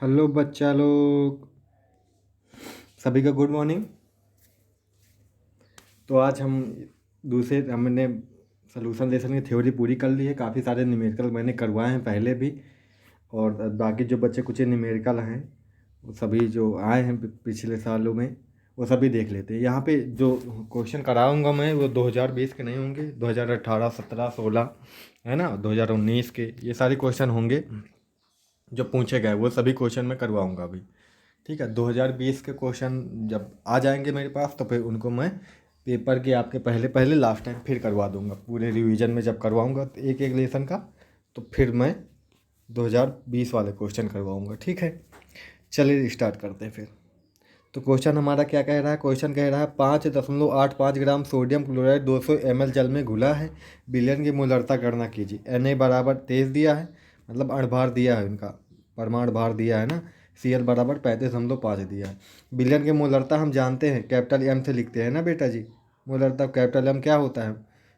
Hello बच्चा लोग, सभी का गुड मॉर्निंग। तो आज हम दूसरे हमने सोल्यूशन लेसन की थ्योरी पूरी कर ली है। काफ़ी सारे न्यूमेरिकल मैंने करवाए हैं पहले भी, और बाकी जो बच्चे कुछ न्यूमेरिकल हैं वो सभी जो आए हैं पिछले सालों में वो सभी देख लेते हैं। यहाँ पे जो क्वेश्चन कराऊंगा मैं वो 2020 के नहीं होंगे, 2018, 17, 16 है ना, 2019 के ये सारे क्वेश्चन होंगे जो पूछे गए, वो सभी क्वेश्चन मैं करवाऊंगा अभी। ठीक है, 2020 के क्वेश्चन जब आ जाएंगे मेरे पास तो फिर उनको मैं पेपर के आपके पहले पहले लास्ट टाइम फिर करवा दूंगा। पूरे रिवीजन में जब करवाऊंगा तो एक एक लेसन का, तो फिर मैं 2020 वाले क्वेश्चन करवाऊंगा। ठीक है, चलिए स्टार्ट करते हैं फिर। तो क्वेश्चन हमारा क्या कह रहा है? क्वेश्चन कह रहा है 5.85 ग्राम सोडियम क्लोराइड 200 ml जल में घुला है, विलयन की मोलरता गणना कीजिए। Na बराबर 23 दिया है, मतलब अणभार दिया है, उनका परमाणु भार दिया है ना। Cl बराबर 35.5 दिया है। विलयन की मोलरता हम जानते हैं कैपिटल M से लिखते हैं ना बेटा जी। मोलरता कैपिटल M क्या होता है?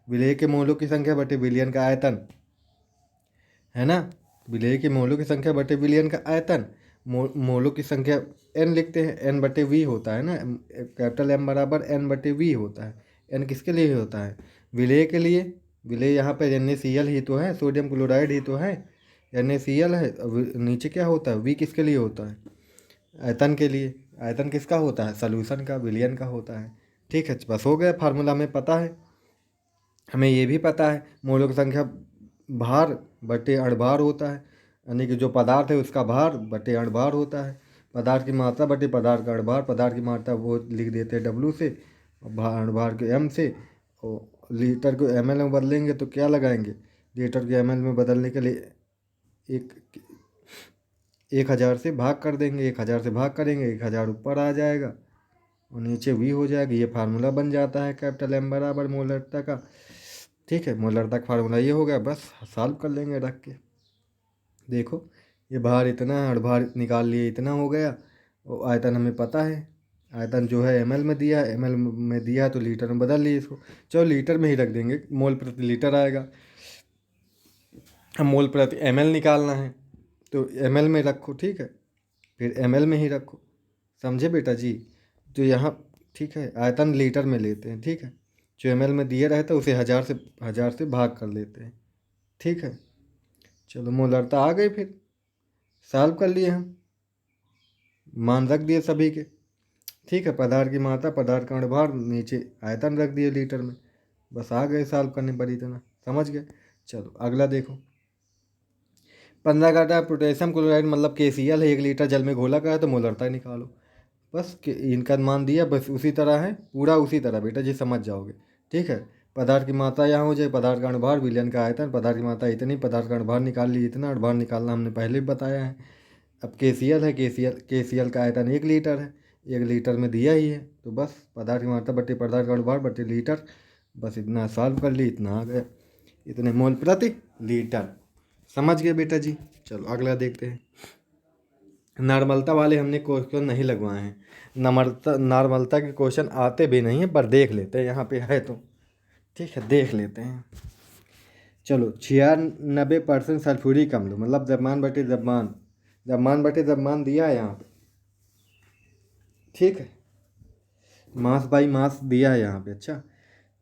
विलेय के मोलों की संख्या बटे विलयन का आयतन, है ना। विलेय के मोलों की संख्या बटे विलयन का आयतन। मोलों की संख्या n लिखते हैं, n बटे वी होता है ना। कैपिटल M बराबर n बटे वी होता है। n किसके लिए होता है? विलेय के लिए। विलेय यहाँ पे NaCl ही तो है, सोडियम क्लोराइड ही तो है, NaCl है। नीचे क्या होता है? वी किसके लिए होता है? आयतन के लिए। आयतन किसका होता है? सॉल्यूशन का, विलयन का होता है। ठीक है, बस हो गया, फार्मूला हमें पता है। हमें ये भी पता है मोलों की संख्या भार बटे अणभार होता है, यानी कि जो पदार्थ है उसका भार बटे अणभार होता है। पदार्थ की मात्रा बटे पदार्थ का अणभार। पदार्थ की मात्रा वो लिख देते हैं डब्लू से, और अणभार को एम से। और लीटर को एम एल में बदलेंगे तो क्या लगाएंगे? लीटर को एम एल में बदलने के लिए एक 1000 से भाग कर देंगे। 1000 से भाग करेंगे, 1000 ऊपर आ जाएगा और नीचे वी हो जाएगा। ये फार्मूला बन जाता है कैपिटल M बराबर मोलरता का। ठीक है, मोलरता का फार्मूला ये हो गया, बस सॉल्व कर लेंगे रख के। देखो, ये भार इतना है, भार निकाल लिए, इतना हो गया। और आयतन हमें पता है, आयतन जो है ml में दिया है, ml में दिया है तो लीटर में बदल लिए इसको। चलो लीटर में ही रख देंगे, मोल प्रति लीटर आएगा। अब मोल प्रति ml निकालना है तो ml में रखो, ठीक है, फिर ml में ही रखो। समझे बेटा जी? तो यहाँ ठीक है, आयतन लीटर में लेते हैं। ठीक है, जो ml में दिया रहता है उसे 1000 से भाग कर लेते हैं। ठीक है, चलो मोलरता आ गई, फिर सॉल्व कर लिए हम, मान रख दिए सभी के। ठीक है, पदार्थ की मात्रा, पदार्थ का अणुभार, नीचे आयतन रख दिए लीटर में। बस आ गए सॉल्व करने पर, इतना समझ गए। चलो अगला देखो। 15 घंटा पोटेशियम क्लोराइड मतलब KCl है, 1 लीटर जल में घोला गया है, तो मोलरता निकालो। बस इनका मान दिया, बस उसी तरह है, पूरा उसी तरह बेटा जी, समझ जाओगे। ठीक है, पदार्थ की मात्रा यहाँ हो जाए, पदार्थ का अणुभार, विलयन का आयतन, पदार्थ की मात्रा इतनी, पदार्थ का अणुभार निकाल ली इतना। अणुभार निकालना हमने पहले भी बताया है। अब KCl है, KCl का आयतन 1 लीटर है, 1 लीटर में दिया ही है, तो बस पदार्थ की मात्रा बटे पदार्थ का अणुभार बटे लीटर, बस इतना सॉल्व कर ली, इतना आ गया, इतने मोल प्रति लीटर। समझ गए बेटा जी? चलो अगला देखते हैं। नॉर्मलता वाले हमने क्वेश्चन नहीं लगवाए हैं। नॉर्मलता के क्वेश्चन आते भी नहीं हैं, पर देख लेते हैं, यहाँ पे है तो ठीक है, देख लेते हैं। चलो, 96% सल्फ्यूरिक अम्ल मतलब द्रव्यमान बटे द्रव्यमान, द्रव्यमान बटे द्रव्यमान दिया है यहाँ पे। ठीक है, मास बाई मास दिया है यहाँ पे। अच्छा,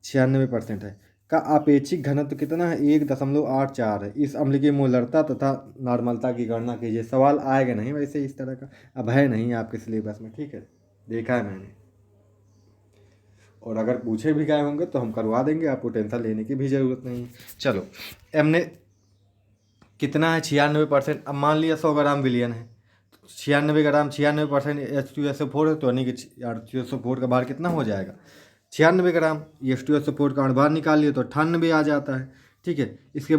96% है का आपेक्षिक घनत्व कितना है? 1.84 है। इस अम्ल की मोलरता तथा नॉर्मलता की गणना कीजिए। सवाल आएगा नहीं वैसे इस तरह का, अब है नहीं आपके सिलेबस में। ठीक है, देखा है मैंने, और अगर पूछे भी गए होंगे तो हम करवा देंगे, आपको टेंशन लेने की भी ज़रूरत नहीं है। चलो, हमने कितना है? 96%। अब मान लिया 100 ग्राम विलियन है, 96 ग्राम, 96% H2SO4 है, तो यानी कि H2SO4 का भार कितना हो जाएगा? 96 ग्राम। H2SO4 का अणुभार निकाल लिए तो 98 आ जाता है। ठीक है, इसके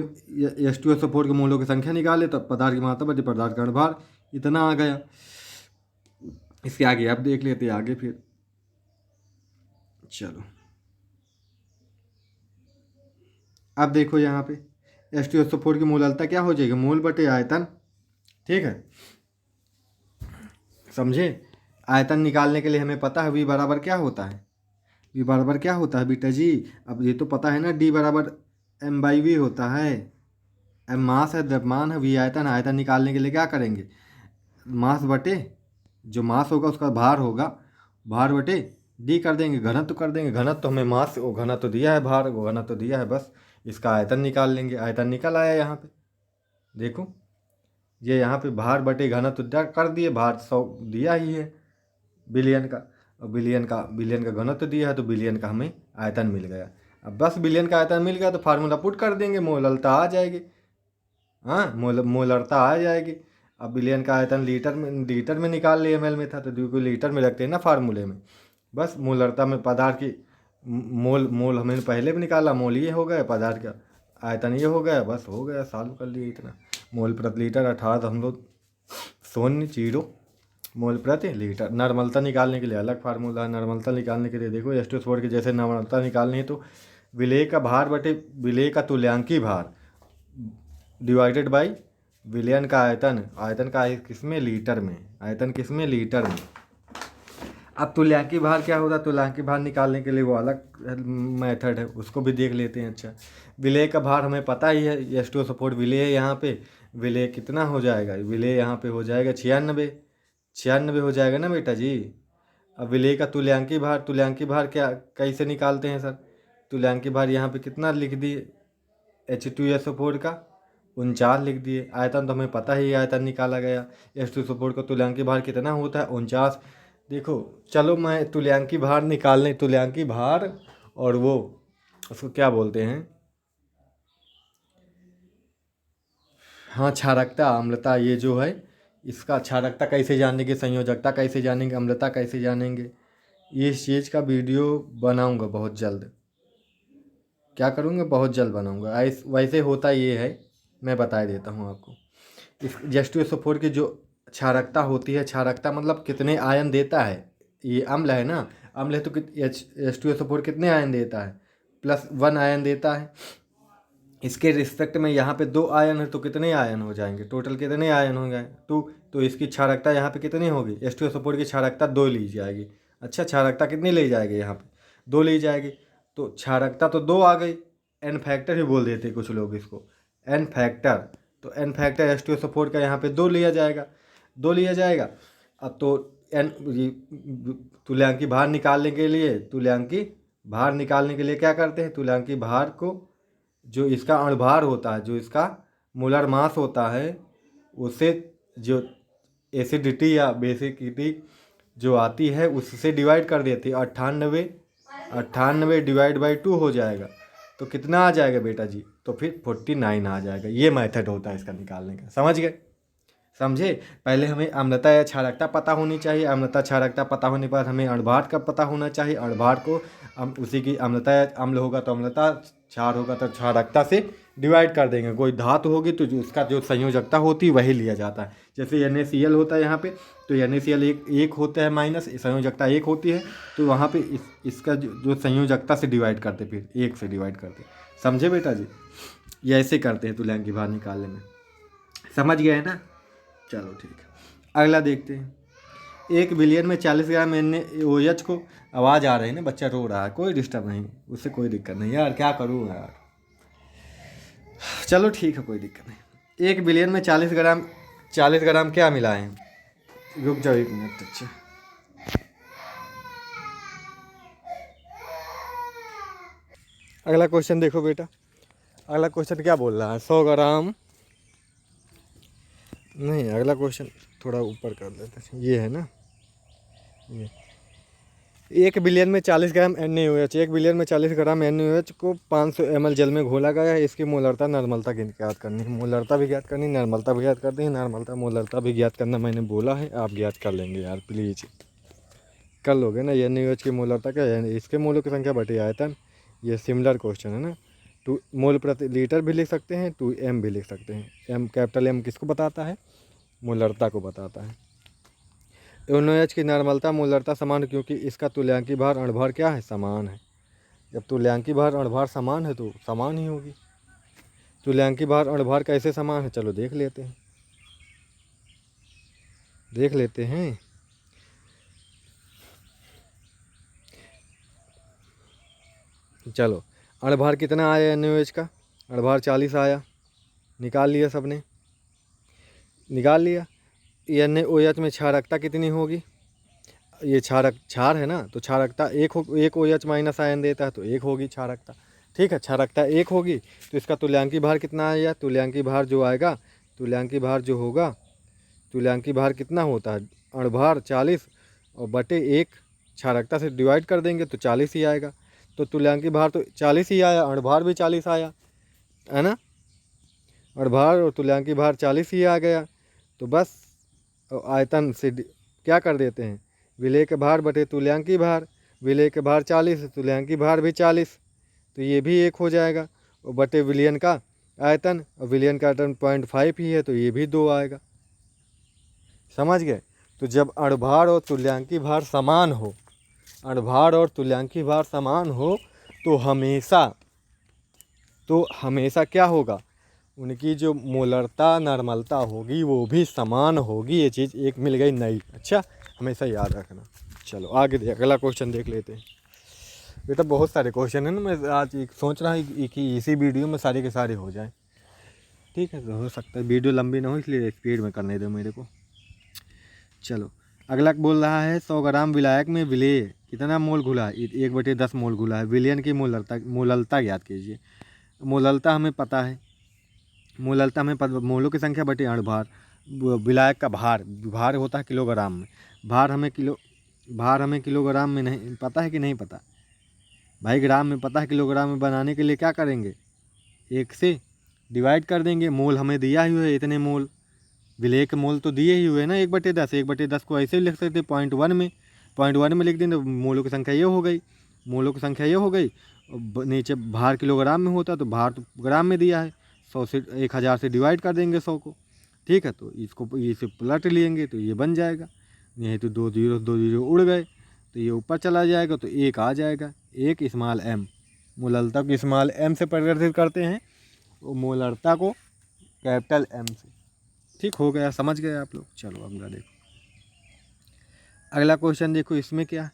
H2SO4 के मोलों की संख्या निकाले तो पदार्थ की मात्रा बटे पदार्थ का अणुभार इतना आ गया। इसके आगे अब देख लेते हैं आगे फिर। चलो अब देखो यहाँ पे H2SO4 की मोललता क्या हो जाएगी? मोल बटे आयतन। ठीक है, समझे? आयतन निकालने के लिए हमें पता है V बराबर क्या होता है। V बराबर क्या होता है बेटा जी? अब ये तो पता है ना, D बराबर M/V होता है। M मास है, द्रव्यमान है, V आयतन है। आयतन निकालने के लिए क्या करेंगे? मास बटे जो मास होगा उसका भार होगा, भार बटे डी कर देंगे, घनत्व कर देंगे। घनत्व तो हमें मास, वो घनत्व तो दिया है, भार वो घनत्व तो दिया है, बस इसका आयतन निकाल लेंगे। आयतन निकल आया यहाँ पे, देखो ये यहाँ पे भार बटे घनत्व कर दिए, भार 100 दिया ही है बिलियन का, और बिलियन का घनत्व दिया है, तो बिलियन का हमें आयतन मिल गया। अब बस बिलियन का आयतन मिल गया तो फार्मूला पुट कर देंगे, मोलरता आ जाएगी। हाँ, मोलरता आ जाएगी। अब बिलियन का आयतन लीटर में निकाल लिए, एमएल में था तो क्योंकि लीटर में रखते हैं ना फार्मूले में। बस मोलरता में पदार्थ की मोल हमने पहले भी निकाला, मोल ये हो गया, पदार्थ का आयतन ये हो गया, बस हो गया, सॉल्व कर लिए इतना। मोल प्रति लीटर अर्थात हम लोग 0.0 मोल प्रति लीटर। नॉर्मलता निकालने के लिए अलग फार्मूला है। नॉर्मलता निकालने के लिए देखो H2SO4 के जैसे नॉर्मलता निकालनी है तो विलेय का भार बटे विलेय का तुल्यांकी भार डिवाइडेड बाई विलयन का आयतन। आयतन का किसमें, लीटर में। आयतन किसमें, लीटर में। अब तुल्यांकी भार क्या होता है, तुल्यांकी भार निकालने के लिए वो अलग मेथड है, उसको भी देख लेते हैं। अच्छा, विलेय का भार हमें पता ही है, H2SO4 विलेय है यहाँ पे। विलेय कितना हो जाएगा, विलेय यहाँ पे हो जाएगा 96 हो जाएगा ना बेटा जी। अब विलेय का तुल्यांकी भार क्या कैसे निकालते हैं सर। तुल्यांकी भार यहाँ पे कितना लिख दिए, H2SO4 का 49 लिख दिए। आयतन तो हमें पता ही, आयतन निकाला गया। H2SO4 का तुल्यांकी भार कितना होता है, 49। देखो चलो मैं तुल्यांकी भार निकालने, तुल्यांकी भार और वो उसको क्या बोलते हैं, हाँ क्षारकता अम्लता, ये जो है इसका क्षारकता कैसे जानेंगे, संयोजकता कैसे जानेंगे, अम्लता कैसे जानेंगे, इस चीज़ का वीडियो बनाऊंगा बहुत जल्द। क्या करूँगा, बहुत जल्द बनाऊंगा। वैसे होता ये है, मैं बता देता हूँ आपको। इस H2SO4 की जो क्षारकता होती है, क्षारकता मतलब कितने आयन देता है। ये अम्ल है ना, अम्ल है तो H2SO4 कितने आयन देता है, +1 आयन देता है। इसके रिस्पेक्ट में यहाँ पे 2 आयन है तो कितने आयन हो जाएंगे, टोटल कितने आयन हो गए 2। तो इसकी क्षारकता यहाँ पे कितनी होगी, H2SO4 की क्षारकता 2 ली जाएगी। अच्छा, क्षारकता कितनी ली जाएगी, यहाँ पे 2 ली जाएगी। तो क्षारकता तो 2 आ गई। एन फैक्टर भी बोल देते कुछ लोग इसको, एन फैक्टर। तो एन फैक्टर H2SO4 का यहाँ पे 2 लिया जाएगा, 2 लिया जाएगा। अब तो एन तुल्यांकी भार निकालने के लिए, तुल्यांकी भार निकालने के लिए क्या करते हैं, तुल्यांकी भार को जो इसका अणुभार होता है, जो इसका मोलर मास होता है, उसे जो एसिडिटी या बेसिकिटी जो आती है उससे डिवाइड कर देती है। 98 डिवाइड बाई 2 हो जाएगा तो कितना आ जाएगा बेटा जी, तो फिर 49 आ जाएगा। ये मेथड होता है इसका निकालने का, समझ गए, समझे। पहले हमें अम्लता या क्षारकता पता होनी चाहिए, अम्लता क्षारकता पता होने के बाद हमें अणुभार का पता होना चाहिए। अणुभार को हम उसी की अम्लता या अम्ल होगा तो अम्लता, क्षार होगा तो क्षारकता से डिवाइड कर देंगे। कोई धातु होगी तो जो उसका जो संयोजकता होती है वही लिया जाता है। जैसे NaCl होता है यहाँ पे, तो NaCl एक होता है माइनस, संयोजकता 1 होती है, तो वहाँ पे इसका जो संयोजकता से डिवाइड करते, फिर 1 से डिवाइड करते। समझे बेटा जी, ये ऐसे करते हैं तुल्यांकी भार निकालने में, समझ गए ना। चलो ठीक है, अगला देखते हैं। 1 बिलियन में 40 ग्राम NaOH को, आवाज़ आ रही है ना, बच्चा रो रहा है, कोई डिस्टर्ब नहीं, उससे कोई दिक्कत नहीं यार, क्या करूँ यार। चलो ठीक है, कोई दिक्कत नहीं। 1 बिलियन में 40 ग्राम क्या मिला है, रुक जाओ 1 मिनट। अच्छा, अगला क्वेश्चन देखो बेटा, अगला क्वेश्चन क्या बोल रहा है, 100 ग्राम नहीं, अगला क्वेश्चन थोड़ा ऊपर कर देते हैं, ये है ना, ये 1 बिलियन में 40 ग्राम NaOH, 1 बिलियन में 40 ग्राम NaOH को 500 ml जल में घोला गया है। इसकी मोलरता नॉर्मलता ज्ञात करनी है, मोलरता भी ज्ञात करनी, नॉर्मलता भी ज्ञात करनी है। नॉर्मलता मोलरता भी ज्ञात करना मैंने बोला है, आप ज्ञात कर लेंगे यार, प्लीज़ कर लोगे ना। NaOH की मोलरता क्या है, इसके मोलों की संख्या बटे आयतन, ये सिमिलर क्वेश्चन है ना। 2 मोल प्रति लीटर भी लिख सकते हैं, 2m भी लिख सकते हैं। M कैपिटल M किसको बताता है, मोलरता को बताता है। NaOH की नॉर्मलता मोलरता समान, क्योंकि इसका तुल्यांकी भार अणुभार क्या है, समान है। जब तुल्यांकी भार अणुभार समान है तो समान ही होगी। तुल्यांकी भार अणुभार कैसे समान है, चलो देख लेते हैं, देख लेते हैं। चलो, अणुभार कितना आया NaOH का, अणुभार 40 आया, निकाल लिया सबने, निकाल लिया। यानी ओ एच में क्षारकता कितनी होगी, ये क्षार है ना, तो क्षारकता एक ओ एच माइनस आयन देता है तो एक होगी क्षारकता। ठीक है, क्षारकता एक होगी तो इसका तुल्यांकी भार कितना आएगा, तुल्यांकी भार जो आएगा, तुल्यांकी भार जो होगा, तुल्यांकी भार कितना होता है, अणुभार 40 और बटे 1 क्षारकता से डिवाइड कर देंगे तो 40 ही आएगा। तो तुल्यांकी भार तो 40 ही आया, अणुभार भी 40 आया है ना, अणुभार और तुल्यांकी भार 40 ही आ गया। तो बस आयतन से क्या कर देते हैं, विलेय के भार बटे तुल्यांकी भार, विलेय के भार 40, तुल्यांकी भार भी 40, तो ये भी 1 हो जाएगा, और बटे विलयन का आयतन, और विलयन का आयतन 0.5 ही है तो ये भी 2 आएगा। समझ गए। तो जब अणुभार और तुल्यांकी भार समान हो, अणुभार और तुल्यांकी भार समान हो तो हमेशा क्या होगा, उनकी जो मोलरता नॉर्मलता होगी वो भी समान होगी। ये चीज़ एक मिल गई नई, अच्छा हमेशा याद रखना। चलो आगे अगला क्वेश्चन देख लेते हैं। बेटा बहुत सारे क्वेश्चन है ना, मैं आज एक सोच रहा हूँ कि इसी वीडियो में सारे के सारे हो जाएं। ठीक है, तो हो सकता है वीडियो लंबी ना हो, इसलिए स्पीड में करने दो मेरे को। चलो अगला बोल रहा है 100 ग्राम विलायक में विलेय कितना मोल घुला है, 1/10 मोल घुला है। विलयन की मोललता याद कीजिए। मोललता हमें पता है, मोललता हमें मोलों की संख्या बटे अणुभार। विलायक का भार होता है किलोग्राम में, भार हमें किलोग्राम में नहीं पता है कि नहीं पता भाई, ग्राम में पता है। किलोग्राम में बनाने के लिए क्या करेंगे, 1 से डिवाइड कर देंगे। मोल हमें दिया ही है इतने मोल, विलेय के मोल तो दिए ही हुए ना 1/10। 1/10 को ऐसे ही लिख सकते 0.1 में लिख दें तो मोलों की संख्या ये हो गई, मोलों की संख्या ये हो गई। नीचे भार किलोग्राम में होता तो भार तो ग्राम में दिया है, 100 से 1000 से डिवाइड कर देंगे 100 को। ठीक है, तो इसको इसे पलट लेंगे तो ये बन जाएगा, नहीं तो 2 जीरो उड़ गए तो ये ऊपर चला जाएगा तो 1 आ जाएगा। 1 स्मॉल m, मोलरता को स्मॉल m से परिवर्तित करते हैं, तो मोलरता को कैपिटल M से। ठीक हो गया, समझ गए आप लोग। चलो अगला देखो, अगला क्वेश्चन देखो, इसमें क्या है,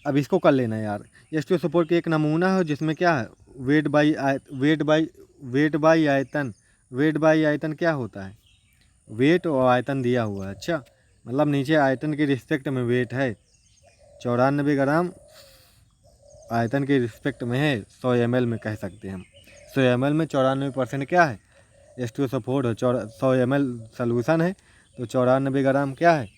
अब इसको कर लेना यार। एस्टियो सपोर्ट के एक नमूना है जिसमें क्या है, वेट बाई आयतन। वेट बाई आयतन क्या होता है, वेट और आयतन दिया हुआ है। अच्छा, मतलब नीचे आयतन के रिस्पेक्ट में वेट है 94 ग्राम, आयतन के रिस्पेक्ट में है 100 ml में कह सकते हैं हम। 100 ml में 94% क्या है, एस्टियो सपोर्ट है। 100 ml सॉल्यूशन है तो 94 ग्राम क्या है,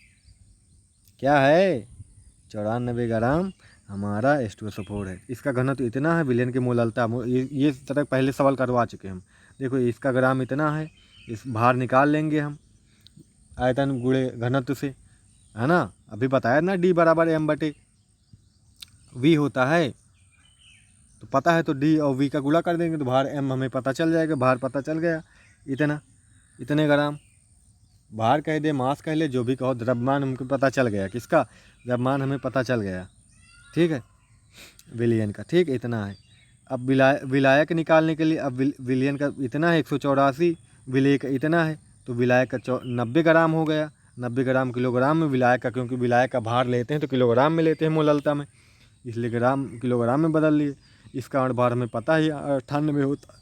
94 ग्राम हमारा एस्टियो सपोर्ट है। इसका घनत्व इतना है, विलयन की मोललता ये तरह पहले सवाल करवा चुके हम। देखो इसका ग्राम इतना है, इस भार निकाल लेंगे हम आयतन गुणे घनत्व से, है ना। अभी बताया ना D बराबर M/V होता है, तो पता है तो D और V का गुणा कर देंगे तो भार M हमें पता चल जाएगा। भार पता चल गया, इतने ग्राम। भार कह दे, मास कह ले, जो भी कहो, द्रव्यमान हमको पता चल गया। किसका, द्रव्यमान हमें पता चल गया। ठीक है, विलयन का। ठीक, इतना है। अब विलायक निकालने के लिए, अब विलयन का इतना है 184, विलेय का इतना है, तो विलायक का 90 ग्राम हो गया। 90 ग्राम किलोग्राम में विलायक का, क्योंकि विलायक का भार लेते हैं तो किलोग्राम में लेते हैं मोललता में, इसलिए ग्राम किलोग्राम में बदल लिए। इसका अणुभार हमें पता ही 98 होता है,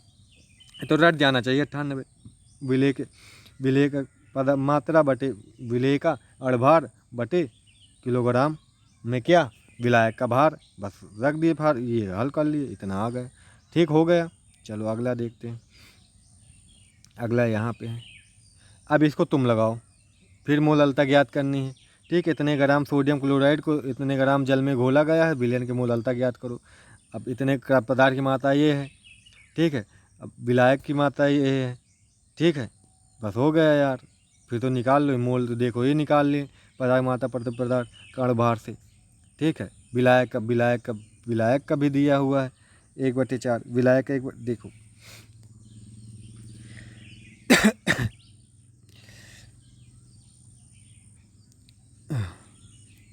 तो रट जाना चाहिए 98। विलेय का पद मात्रा बटे विलेय का अणुभार बटे किलोग्राम में क्या, विलायक का भार, बस रख दिए भार, ये हल कर लिए, इतना आ गया। ठीक हो गया। चलो अगला देखते हैं, अगला यहाँ पे है। अब इसको तुम लगाओ, फिर मोललता ज्ञात करनी है। ठीक, इतने ग्राम सोडियम क्लोराइड को इतने ग्राम जल में घोला गया है, विलयन की मोललता ज्ञात करो। अब इतने पदार्थ की मात्रा ये है, ठीक है, अब विलायक की मात्रा ये है। ठीक है, बस हो गया यार, फिर तो निकाल लो मोल, तो देखो ये निकाल लिए पदार्थ मात्रा प्रति पदार्थ कण भार से। ठीक है, विलायक का भी दिया हुआ है 1/4, विलायक का देखो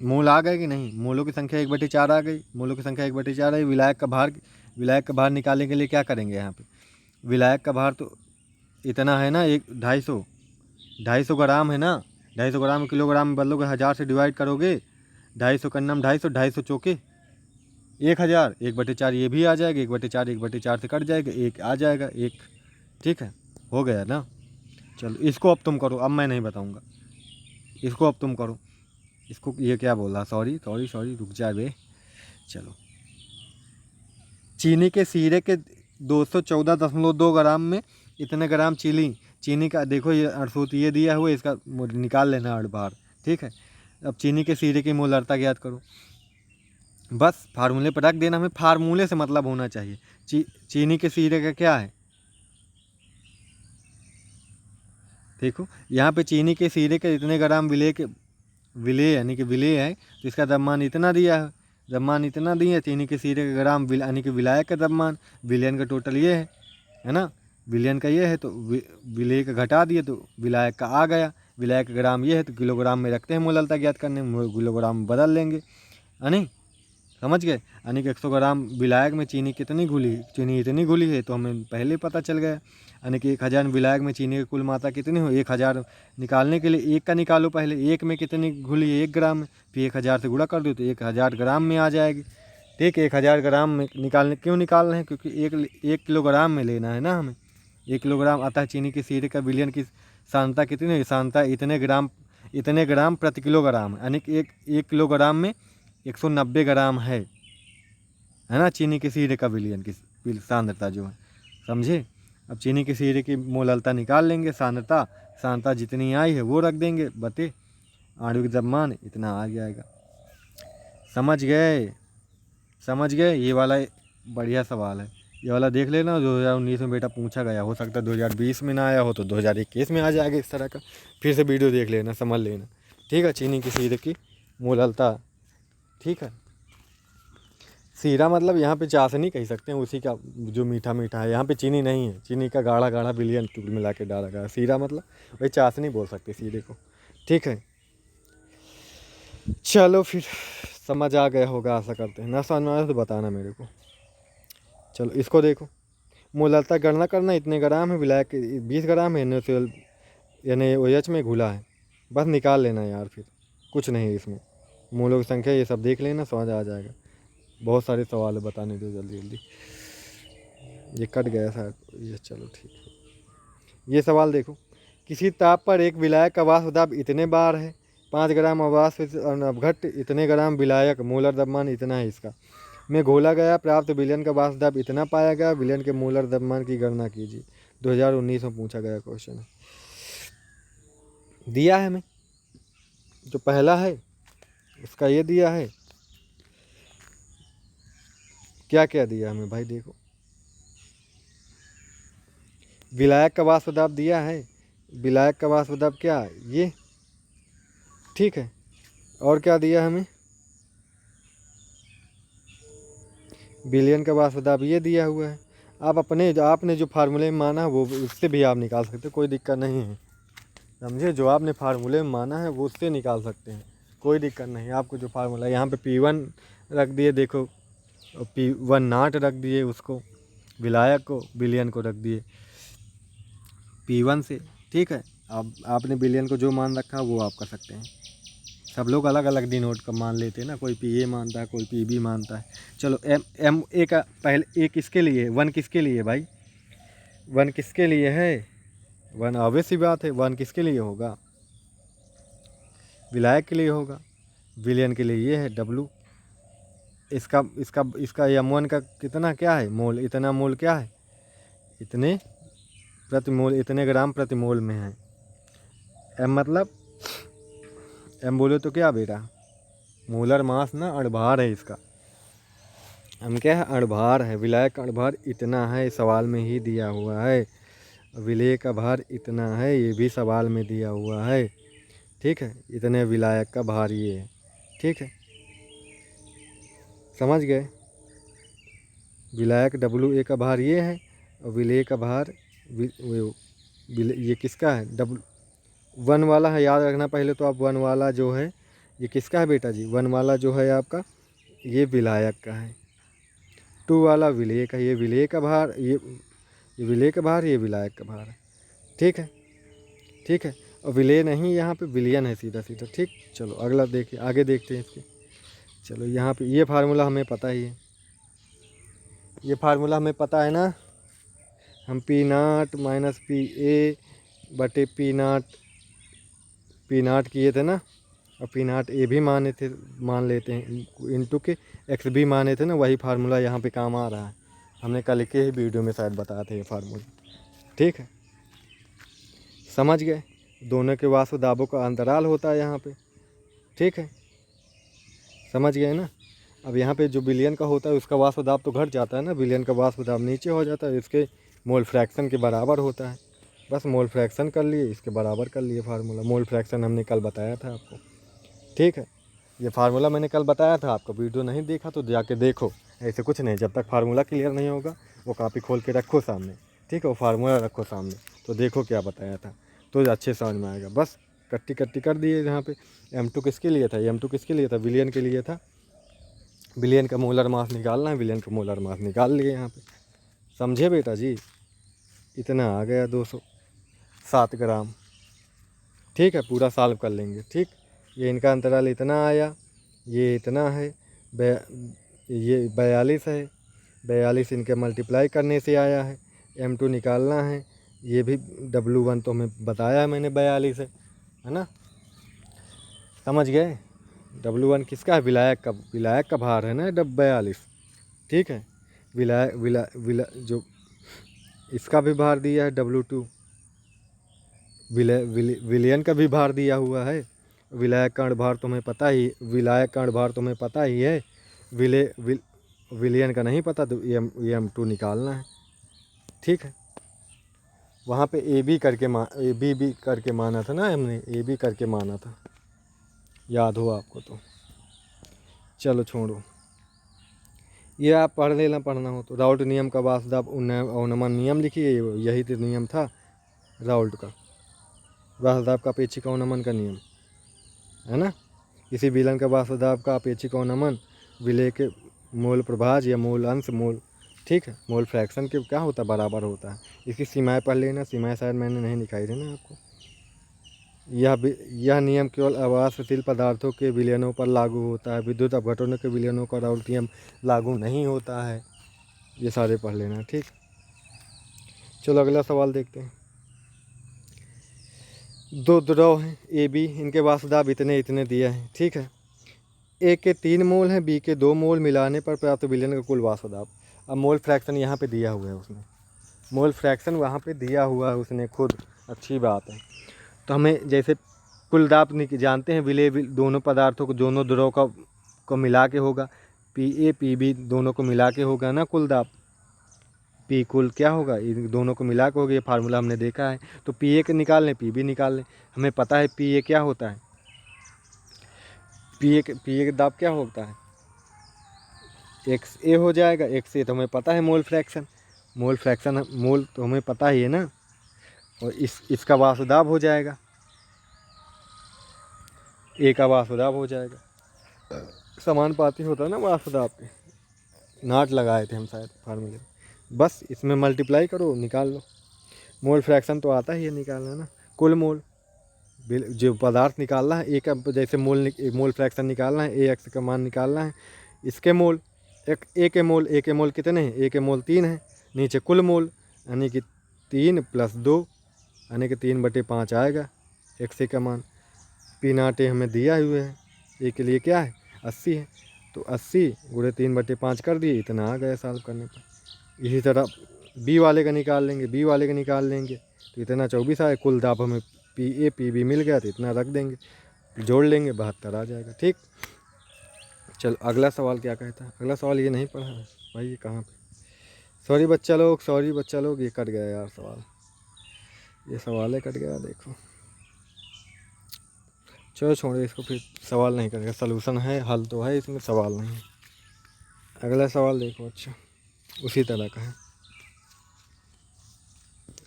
मोल आ गए कि नहीं, मोलों की संख्या 1/4 आ गई, मोलों की संख्या 1/4 आई। विलायक का भार निकालने के लिए क्या करेंगे, यहाँ पे विलायक का भार तो इतना है ना, 250 ग्राम है ना। 250 ग्राम किलोग्राम में बदलोगे, 1000 से डिवाइड करोगे, 250 का नाम 250 चौके 1000, 1/4 ये भी आ जाएगा, 1/4 से कट जाएगा, 1 आ जाएगा 1। ठीक है, हो गया ना। चलो इसको अब तुम करो, अब मैं नहीं बताऊँगा। इसको अब तुम करो। इसको ये क्या बोला, सॉरी सॉरी सॉरी, रुक जा बे। चलो, चीनी के सीरे के 214.2 ग्राम में इतने ग्राम चीनी का देखो, ये अड़सूत ये दिया हुआ है, इसका निकाल लेना अड़ बाहर। ठीक है, अब चीनी के सीरे की मोलरता ज्ञात करो। बस फार्मूले पर रख देना, हमें फार्मूले से मतलब होना चाहिए। चीनी के सीरे का क्या है, देखो यहाँ पे चीनी के सीरे के इतने ग्राम विले यानी कि विले है, तो इसका द्रव्यमान इतना दिया है, द्रव्यमान इतना दिया। चीनी के सीरे के ग्राम यानी कि विलायक का द्रव्यमान, विलयन का टोटल ये है ना, विलयन का ये है, तो विलेय का घटा दिए तो विलायक का आ गया। विलायक का ग्राम ये है, तो किलोग्राम में रखते हैं मोललता ज्ञात करने में, किलोग्राम बदल लेंगे, है नहीं, समझ गए। यानी कि 100 ग्राम विलायक में चीनी कितनी घुली, चीनी इतनी घुली है, तो हमें पहले पता चल गया। यानी कि 1000 विलायक में चीनी की कुल मात्रा कितनी हो, 1000 निकालने के लिए 1 का निकालो पहले, 1 में कितनी घुली है 1 ग्राम में, फिर 1000 से गुणा कर दो तो 1000 ग्राम में आ जाएगी। ठीक है, 1000 ग्राम में क्यों निकाल रहे हैं, क्योंकि 1 किलोग्राम में लेना है ना हमें, 1 किलोग्राम। अतः चीनी के सीरे का विलयन की सांद्रता कितनी है, सांद्रता इतने ग्राम प्रति किलोग्राम, यानी कि 1 किलोग्राम में 190 ग्राम है ना, चीनी के सीरे का विलयन की सांद्रता जो है, समझे। अब चीनी के सीरे की मोललता निकाल लेंगे, सांद्रता जितनी आई है वो रख देंगे, बटे आणविक द्रव्यमान इतना आ जाएगा। समझ गए। ये वाला बढ़िया सवाल है, ये वाला देख लेना, 2019 में बेटा पूछा गया, हो सकता है 2020 में ना आया हो तो 2021 में आ जाएगा इस तरह का। फिर से वीडियो देख लेना, समझ लेना। ठीक है, चीनी के सीरे की मोललता। ठीक है, सीरा मतलब यहाँ पे चाशनी कह सकते हैं, उसी का जो मीठा मीठा है, यहाँ पे चीनी नहीं है, चीनी का गाढ़ा गाढ़ा विलयन टुकड़ मिला के डाला गया। सीरा मतलब वही चाशनी बोल सकते सीरे को। ठीक है, चलो फिर समझ आ गया होगा, आशा करते हैं। ना समझ में आया तो बताना मेरे को। चलो इसको देखो, मोललता गणना करना, इतने ग्राम है, विलायक 20 ग्राम है, NaCl यानी OH में घुला है, बस निकाल लेना यार, फिर कुछ नहीं है इसमें। मोलों की संख्या ये सब देख लेना, समझ आ जाएगा। बहुत सारे सवाल है, बताने दो जल्दी जल्दी। ये कट गया शायद ये, चलो ठीक है। ये सवाल देखो, किसी ताप पर एक विलायक का वाष्प दाब इतने बार है, 5 ग्राम अवाष्प अवघट इतने ग्राम विलायक, मोलर द्रव्यमान इतना है इसका में घोला गया, प्राप्त विलयन का वाष्प दाब इतना पाया गया, विलयन के मोलर द्रव्यमान की गणना कीजिए। 2019 में पूछा गया क्वेश्चन है, दिया है हमें जो पहला है उसका ये दिया है। क्या क्या दिया हमें भाई, देखो विलायक का वाष्प दाब दिया है, विलायक का वाष्प दाब क्या ये, ठीक है। और क्या दिया हमें, विलयन का वाष्प दाब ये दिया हुआ है। आप आपने जो फार्मूले में माना है वो उससे भी आप निकाल सकते हो, कोई दिक्कत नहीं है, समझे। जो आपने फार्मूले में माना है वो उससे निकाल सकते हैं, कोई दिक्कत नहीं। आपको जो फार्मूला यहाँ पे P1 रख दिए, देखो P1 नाट रख दिए, उसको विलायक को, विलयन को रख दिए P1 से। ठीक है, अब आपने विलयन को जो मान रखा वो आप कर सकते हैं। सब लोग अलग अलग डिनोट का मान लेते हैं ना, कोई PA मानता है, कोई PB मानता है। चलो MA का पहले एक किसके लिए, 1 किसके लिए भाई, 1 किसके लिए है, 1 ऑब्वियस सी बात है, 1 किसके लिए होगा, विलायक के लिए होगा। विलयन के लिए ये है W। इसका इसका इसका M1 का कितना क्या है मोल, इतना मोल क्या है, इतने प्रति मोल, इतने ग्राम प्रति मोल में है। M मतलब M बोले तो क्या बेटा, मोलर मास ना, अणभार है इसका। M क्या है, अणभार है। विलायक का अणभार इतना है, सवाल में ही दिया हुआ है। विलेय का भार इतना है, ये भी सवाल में दिया हुआ है। ठीक है, इतने विलायक का भार ये है। ठीक है, समझ गए। विलायक WA का भार ये है, और विलेय का भार ये किसका है, 1 वाला है, याद रखना पहले तो आप। 1 वाला जो है ये किसका है बेटा जी, 1 वाला जो है आपका ये विलायक का है, 2 वाला विलेय का, ये विलेय का भार, ये विलेय का भार, ये विलायक का भार है। ठीक है, ठीक है। और विलेय नहीं, यहाँ पे विलयन है सीधा सीधा। ठीक, चलो अगला देखिए, आगे देखते हैं इसके। चलो यहाँ पे ये फार्मूला हमें पता ही है, ये फार्मूला हमें पता है ना, हम P0 - PA बटे P0 पी नॉट किए थे ना, और पी नॉट ए भी मान लेते हैं इंटू के एक्स भी माने थे ना, वही फार्मूला यहाँ पे काम आ रहा है। हमने कल के ही वीडियो में शायद बताया था ये फार्मूला। ठीक है, समझ गए। दोनों के वास्तु दाबों का अंतराल होता है यहाँ पे। ठीक है, समझ गए ना। अब यहाँ पे जो बिलियन का होता है उसका वाष्प दाब तो घट जाता है ना, बिलियन का वाष्प दाब नीचे हो जाता है, इसके मोल फ्रैक्शन के बराबर होता है। बस मोल फ्रैक्शन कर लिए, इसके बराबर कर लिए फार्मूला। मोल फ्रैक्शन हमने कल बताया था आपको। ठीक है, ये फार्मूला मैंने कल बताया था आपको, वीडियो नहीं देखा तो जाके देखो। ऐसे कुछ नहीं, जब तक फार्मूला क्लियर नहीं होगा वो कॉपी खोल के रखो सामने। ठीक है, वो फार्मूला रखो सामने तो देखो क्या बताया था, तो अच्छे समझ में आएगा। बस कट्टी कट्टी कर दिए यहाँ पे। M2 किसके लिए था, M2 किसके लिए था, विलियन के लिए था। विलियन का मोलर मास निकालना है, विलियन का मोलर मास निकाल लिए यहाँ पे। समझे बेटा जी, इतना आ गया 207 ग्राम। ठीक है, पूरा सॉल्व कर लेंगे। ठीक, ये इनका अंतराल इतना आया, ये इतना है, ये 42 है, 42 इनके मल्टीप्लाई करने से आया है। M2 निकालना है, ये भी W1 तो हमें बताया है मैंने 42 है ना, समझ गए। W1 किसका है, विलायक का भार है ना 42। ठीक है, जो इसका भी भार दिया है W2, विलयन का भी भार दिया हुआ है। विलायक का भार तुम्हें पता ही, विलायक का भार तुम्हें पता ही है, विलियन का नहीं पता, तो M2 निकालना है। ठीक है, वहाँ पे ए बी करके माना था ना हमने, ए बी करके माना था, याद हो आपको तो। चलो छोड़ो, ये आप पढ़ लेना, पढ़ना हो तो। राउल्ट नियम का वासदाब अवनमन नियम लिखिए, यही तो नियम था राउल्ट का, वासदाब का अपेक्षिक अवनमन का नियम है ना। किसी विलन का वासदाब का अपेक्षिक अवनमन विलय के मोल प्रभाज या मोल अंश मोल, ठीक है, मोल फ्रैक्शन के क्या होता है, बराबर होता है। इसकी सीमाएं पढ़ लेना, सीमाएं शायद मैंने नहीं दिखाई थी ना आपको। यह नियम केवल आवासशील पदार्थों के विलयनों पर लागू होता है, विद्युत अपघटनों के विलयनों का राउल्ट नियम लागू नहीं होता है। ये सारे पढ़ लेना। ठीक, चलो अगला सवाल देखते हैं। दो द्रव हैं ए बी, इनके वासदाब इतने इतने दिया है। ठीक है, ए के 3 मोल हैं, बी के 2 मोल, मिलाने पर प्राप्त विलयन का कुल वासदाब। अब मोल फ्रैक्शन यहाँ पे दिया हुआ है उसने, मोल फ्रैक्शन वहाँ पे दिया हुआ है उसने खुद, अच्छी बात है। तो हमें जैसे कुल दाब जानते हैं, विलय दोनों पदार्थों को, दोनों द्रव को मिला के होगा, पी ए पी बी दोनों को मिला के होगा ना कुल दाब। पी कुल क्या होगा, इन दोनों को मिला के होगा, ये फार्मूला हमने देखा है। तो पी ए के निकाल लें, पी बी निकाल लें। हमें पता है पी ए क्या होता है, पी ए का दाब क्या होता है, एक्स ए हो जाएगा। एक्स ए तो हमें पता है मोल फ्रैक्शन मोल तो हमें पता ही है ना। और इसका वासुदाब हो जाएगा, ए का वासुदाब हो जाएगा। समानुपाती होता है ना वासुदाब पे, नाट लगाए थे हम शायद फार्मूले। बस इसमें मल्टीप्लाई करो, निकाल लो। मोल फ्रैक्शन तो आता ही है निकालना ना, कुल मोल जो पदार्थ निकालना है, ए का जैसे मोल फ्रैक्शन निकालना है, ए एक्स का मान निकालना है, इसके मोल ए के मोल कितने हैं, ए के मोल 3 हैं, नीचे कुल मोल यानी कि 3 + 2 यानी कि 3/5 आएगा एक्स ए का मान। पी नॉट ए हमें दिया हुए है, ए के लिए क्या है 80 है, तो 80 × 3/5 कर दिए, इतना आ गया सॉल्व करने पर। इसी तरह बी वाले का निकाल लेंगे, तो इतना 24 आए। कुल दाब हमें पी ए पी बी मिल गया, तो इतना रख देंगे, जोड़ लेंगे, 72 आ जाएगा। ठीक, चलो अगला सवाल क्या कहता है। अगला सवाल ये नहीं पढ़ा है भाई, ये कहाँ पे, सॉरी बच्चा लोग, ये कट गया यार सवाल, ये सवाल है कट गया, देखो। चलो छोड़ो इसको, फिर सवाल नहीं करेगा, सलूशन है, हल तो है इसमें, सवाल नहीं। अगला सवाल देखो, अच्छा उसी तरह का है,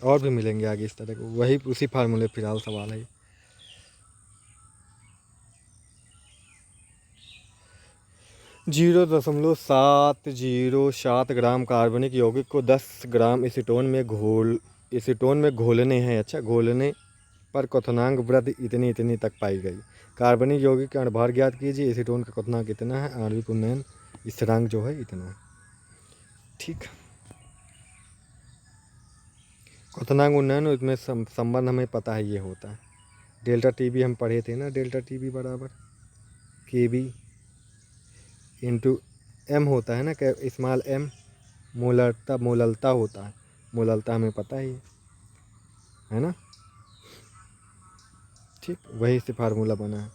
और भी मिलेंगे आगे इस तरह के, वही उसी फार्मूले फिलहाल सवाल है। 0.707 ग्राम कार्बनिक यौगिक को 10 ग्राम एसीटोन में घोलने हैं। अच्छा, घोलने पर क्वथनांक वृद्धि इतनी तक पाई गई। कार्बनिक यौगिक का अणुभार ज्ञात कीजिए। एसीटोन का क्वथनांक कितना है, आणविक उन्नयन स्थिरांक जो है इतना है। ठीक, क्वथनांक उन्नयन इसमें संबंध हमें पता है, ये होता है डेल्टा टी बी हम पढ़े थे ना, डेल्टा टी बी बराबर के बी इंटू एम होता है ना, स्मॉल एम मोललता होता है। मोललता हमें पता ही है ना, ठीक, वही से फार्मूला बना है।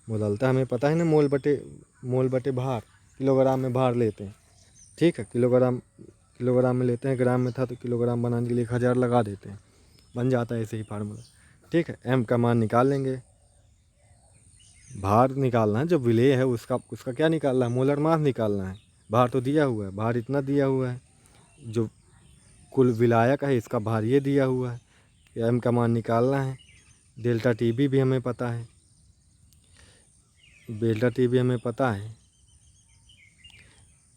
मोललता हमें पता है ना, मोल बटे भार, किलोग्राम में भार लेते हैं, ठीक है। किलोग्राम में लेते हैं, ग्राम में था तो किलोग्राम बनाने के लिए 1000 लगा देते हैं, बन जाता है ऐसे ही फार्मूला, ठीक है। एम का मान निकाल लेंगे, भार निकालना है, जो विलेय है उसका क्या निकालना है, मोलर मास निकालना है। भार तो दिया हुआ है, भार इतना दिया हुआ है, जो कुल विलायक है इसका भार ये दिया हुआ है, एम का मान निकालना है। डेल्टा टी बी भी हमें पता है, डेल्टा टी बी हमें पता है।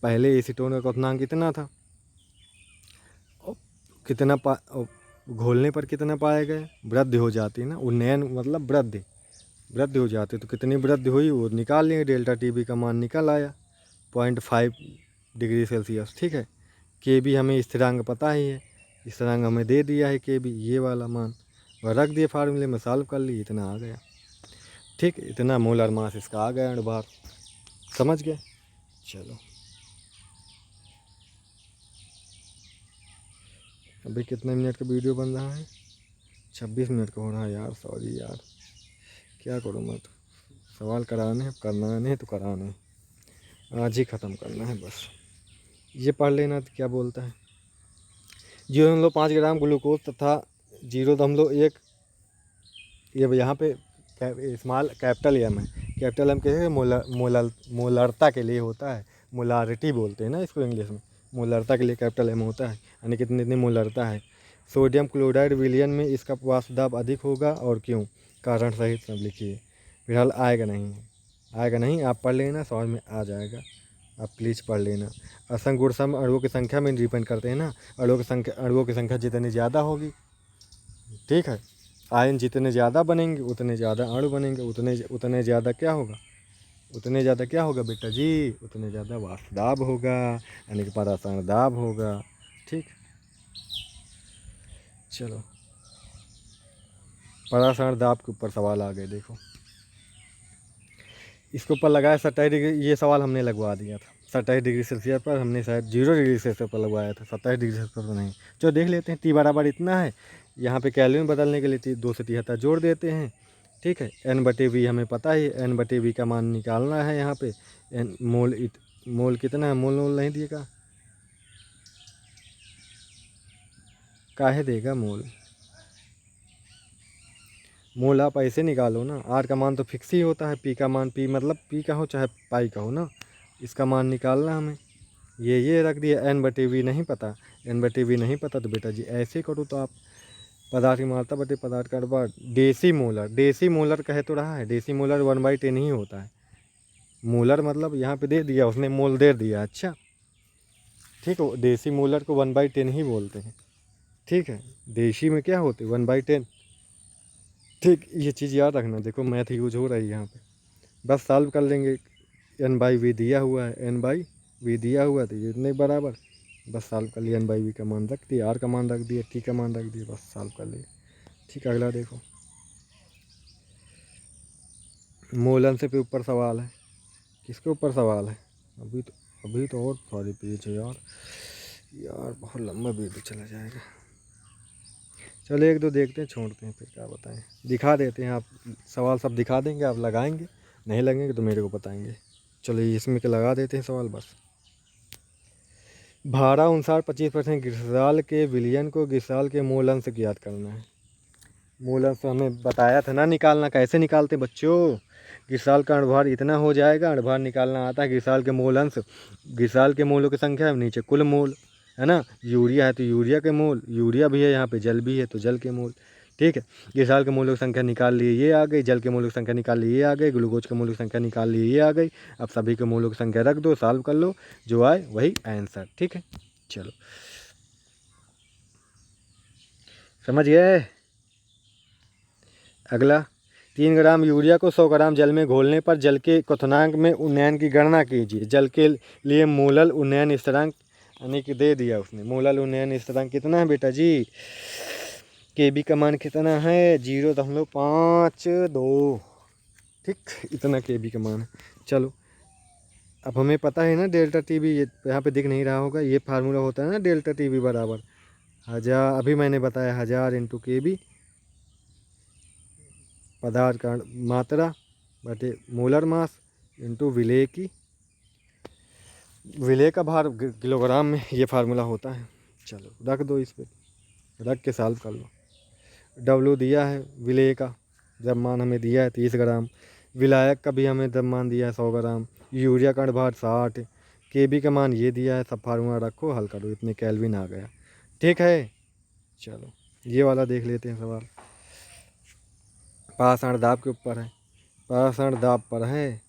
पहले एसीटोन का क्वथनांक कितना था, कितना घोलने पर कितना पाए गए, वृद्धि हो जाती है ना, उन्नयन मतलब वृद्धि हो जाती है, तो कितनी वृद्धि हुई वो निकाल लेंगे। डेल्टा टी बी का मान निकल आया 0.5 डिग्री सेल्सियस, ठीक है। के बी हमें स्थिरांक पता ही है, स्थिरांक हमें दे दिया है के बी, ये वाला मान वह रख दिए फार्मूले में, सॉल्व कर ली, इतना आ गया, ठीक। इतना मोलर मास इसका आ गया अणुभार, समझ गए। चलो अभी कितने मिनट का वीडियो बन रहा है, 26 मिनट का हो रहा है यार, सॉरी यार, क्या करूँ मैं, तो सवाल कराने हैं, करना नहीं तो कराना है, आज ही ख़त्म करना है बस। ये पढ़ लेना तो क्या बोलता है, 0.5 ग्राम ग्लूकोज तथा 0.1, ये यहाँ पे स्मॉल कैपिटल एम है, कैपिटल एम कैसे मोलरता के लिए होता है, मोलारिटी बोलते हैं ना इसको इंग्लिश में, मोलरता के लिए कैपिटल एम होता है, यानी कितनी मोलरता है। सोडियम क्लोराइड विलयन में इसका वाष्प दाब अधिक होगा और क्यों, कारण सहित सब लिखिए। फिलहाल आएगा नहीं, आप पढ़ लेना, समझ में आ जाएगा, आप प्लीज़ पढ़ लेना। असंग गुण सम अणुओं की संख्या में डिपेंड करते हैं ना, अणुओं की संख्या जितनी ज़्यादा होगी, ठीक है, आयन जितने ज़्यादा बनेंगे उतने ज़्यादा अणु बनेंगे, उतने ज़्यादा क्या होगा बेटा जी, उतने ज़्यादा वाष्प दाब होगा, यानी कि परासरण दाब होगा, ठीक। चलो परासरण दाब के ऊपर सवाल आ गए, देखो इसके ऊपर लगाया 27 डिग्री, ये सवाल हमने लगवा दिया था 27 डिग्री सेल्सियस पर, हमने शायद 0 डिग्री सेल्सियस पर लगवाया था, 27 डिग्री सेल्सियस पर नहीं। जो देख लेते हैं, टी बराबर इतना है, यहाँ पे कैलोरी बदलने के लिए 273 जोड़ देते हैं, ठीक है। एन बटे वी हमें पता ही, एन बटे वी का मान निकालना है, यहाँ पे एन मोल कितना है, मोल नहीं दिएगा, काहे देगा मोल आप ऐसे निकालो ना, आर का मान तो फिक्स ही होता है, पी का मान, पी मतलब पी का हो चाहे पाई का हो ना, इसका मान निकालना हमें, ये रख दिया। एन बटे वी नहीं पता, तो बेटा जी ऐसे करो, तो आप पदार्थ की मात्रा बटे पदार्थ का अनुपात, डेसी मोलर कहे तो रहा है, डेसी मोलर 1/10 ही होता है, मोलर मतलब यहाँ पे दे दिया उसने, मोल दे दिया, अच्छा ठीक है, देसी मोलर को 1/10 ही बोलते हैं, ठीक है। देशी में क्या होते 1/10, ठीक, ये चीज़ याद रखना, देखो मैथ यूज हो रही है यहाँ पे, बस सॉल्व कर लेंगे। एन बाई वी दिया हुआ है, तो ये इतने बराबर, बस सॉल्व कर लिया, एन बाई वी का मान रख दिया, आर का मान रख दिया, टी का मान रख दिया, बस सॉल्व कर लिया, ठीक। अगला देखो, मोलन से पे ऊपर सवाल है, किसके ऊपर सवाल है, अभी तो और सारे पेज है यार बहुत लंबा वीडियो चला जाएगा। चलो एक दो देखते हैं, छोड़ते हैं, फिर क्या बताएं, दिखा देते हैं, आप सवाल सब दिखा देंगे, आप लगाएंगे, नहीं लगेंगे तो मेरे को बताएंगे। चलो इसमें के लगा देते हैं सवाल बस। भारा अनुसार 25% ग्लिसरॉल के विलयन को ग्लिसरॉल के मोल अंश ज्ञात करना है। मोल अंश हमें बताया था ना निकालना, कैसे निकालते हैं बच्चों, ग्लिसरॉल का अणुभार इतना हो जाएगा, अणुभार निकालना आता है, ग्लिसरॉल के मोल अंश, ग्लिसरॉल के मोलों की संख्या नीचे कुल मोल है ना, यूरिया है तो यूरिया के मोल, यूरिया भी है यहाँ पे, जल भी है तो जल के मोल, ठीक है। ग्लिसरॉल के मोलों की संख्या निकाल लिए, ये आ गई, जल के मोलों की संख्या निकाल लिए, ये आ गई, ग्लूकोज के मोलों की संख्या निकाल लिए, ये आ गई। अब सभी के मोलों की संख्या रख दो, सॉल्व कर लो, जो आए वही आंसर, ठीक है। चलो समझ गए। अगला, 3 ग्राम यूरिया को 100 ग्राम जल में घोलने पर जल के क्वथनांक में उन्नयन की गणना कीजिए। जल के लिए मोलल उन्नयन स्थिरांक यानी कि दे दिया उसने, मोलल उन्नयन स्थिरांक कितना है बेटा जी, KB का मान कितना है 0.52। ठीक, इतना KB का मान है। चलो अब हमें पता है ना डेल्टा टीवी, ये यहाँ पे दिख नहीं रहा होगा, ये फार्मूला होता है ना डेल्टा टीवी बराबर 1000, अभी मैंने बताया 1000 इंटू KB पदार्थ का मात्रा बटे मोलर मास इंटू विलेय का भार किलोग्राम में, ये फार्मूला होता है। चलो रख दो, इस पर रख के सॉल्व कर लो। W दिया है विलेय का, द्रव्यमान हमें दिया है 30 ग्राम, विलायक का भी हमें द्रव्यमान दिया है 100 ग्राम, यूरिया का भार 60, KB का मान ये दिया है। सब फार्मूला रखो, हल करो, इतने केल्विन आ गया। ठीक है, चलो ये वाला देख लेते हैं सवाल। पाषाण दाब के ऊपर है, पाषाण दाब पर है।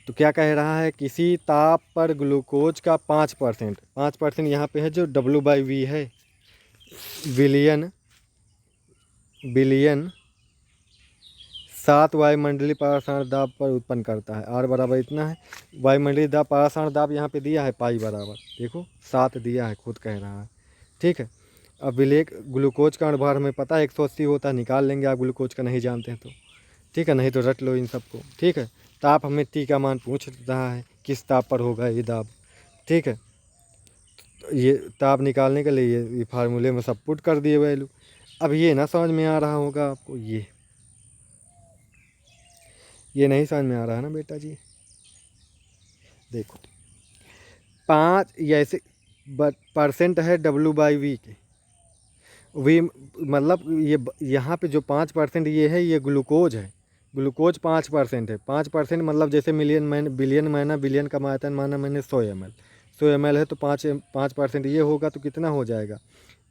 तो क्या कह रहा है, किसी ताप पर ग्लूकोज का 5% यहाँ पे है जो W/V है, बिलियन 7 वायुमंडलीय पाषाण दाब पर उत्पन्न करता है। R बराबर इतना है। वायुमंडलीय दाब, पाषाण दाब यहाँ पे दिया है पाई बराबर, देखो 7 दिया है, खुद कह रहा है। ठीक है, अब विलेय ग्लूकोज का अणुभार हमें पता है 180 होता है, निकाल लेंगे आप ग्लूकोज का नहीं जानते हैं तो। ठीक है, नहीं तो रट लो इन सबको। ठीक है, ताप हमें T का मान पूछ रहा है, किस ताप पर होगा ये दाब। ठीक है, तो ये ताप निकालने के लिए ये फार्मूले में सब पुट कर दिए वैल्यू। अब ये ना समझ में आ रहा होगा आपको, ये नहीं समझ में आ रहा है ना बेटा जी। देखो 5 ऐसे परसेंट है W/V के, V मतलब ये यहाँ पे जो 5% ये है, ये ग्लूकोज है। ग्लूकोज 5% है। 5% मतलब जैसे बिलियन का आयतन माना मैंने 100 ml है, तो 5% ये होगा तो कितना हो जाएगा,